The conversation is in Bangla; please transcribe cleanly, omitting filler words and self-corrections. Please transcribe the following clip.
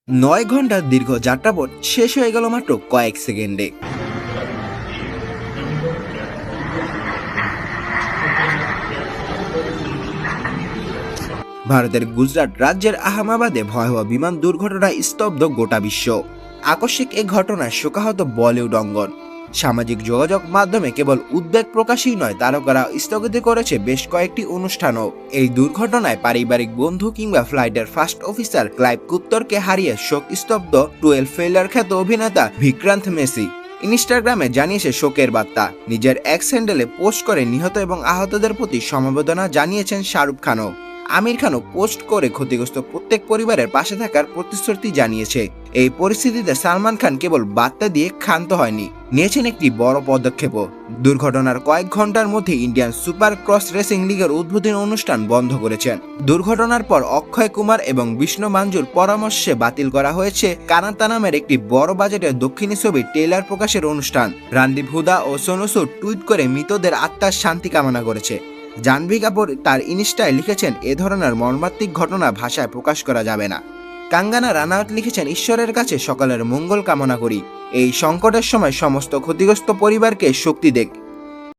৯ ঘন্টার দীর্ঘ যাত্রাপথ শেষ হয়ে গেল মাত্র কয়েক সেকেন্ডে। ভারতের গুজরাট রাজ্যের আহমেদাবাদে ভয়াবহ বিমান দুর্ঘটনায় স্তব্ধ গোটা বিশ্ব। আকস্মিক এই ঘটনায় শোকাহত বলিউড অঙ্গন। সামাজিক যোগাযোগ মাধ্যমে কেবল উদ্বেগ প্রকাশই নয়, তারকারা স্থগিত করেছে বেশ কয়েকটি অনুষ্ঠানও। এই দুর্ঘটনায় পারিবারিক বন্ধু কিংবা ফ্লাইটের ফার্স্ট অফিসার ক্লাইভ কুত্তরকে হারিয়ে শোক স্তব্ধ 12 ফেইলার খ্যাত অভিনেতা বিক্রান্ত মেসি ইনস্টাগ্রামে জানিয়েছে শোকের বার্তা। নিজের এক্স হ্যান্ডেলে পোস্ট করে নিহত এবং আহতদের প্রতি সমবেদনা জানিয়েছেন শাহরুখ খানও। আমির খানও পোস্ট করে ক্ষতিগ্রস্ত প্রত্যেক পরিবারের পাশে থাকার প্রতিশ্রুতি জানিয়েছে। এই পরিস্থিতিতে সালমান খান কেবল বার্তা দিয়ে ক্ষান্ত হয়নি, নিয়েছেন একটি বড় পদক্ষেপও। দুর্ঘটনার কয়েক ঘন্টার মধ্যে ইন্ডিয়ান সুপার ক্রস রেসিং লিগের উদ্বোধনী অনুষ্ঠান বন্ধ করেছেন। দুর্ঘটনার পর অক্ষয় কুমার এবং বিষ্ণু মাঞ্জুর পরামর্শে বাতিল করা হয়েছে কানাতা নামের একটি বড় বাজেটের দক্ষিণী ছবির ট্রেলার প্রকাশের অনুষ্ঠান। রণদীপ হুডা ও সোনু সুদ টুইট করে মৃতদের আত্মার শান্তি কামনা করেছে। জাহ্নবী কাপুর তার ইনস্টায় লিখেছেন, এ ধরনের মর্মান্তিক ঘটনা ভাষায় প্রকাশ করা যাবে না। কাঙ্গানা রানাউত লিখেছেন, ঈশ্বরের কাছে সকলের মঙ্গল কামনা করি। এই সংকটের সময় সমস্ত ক্ষতিগ্রস্ত পরিবারকে শক্তি দেখ।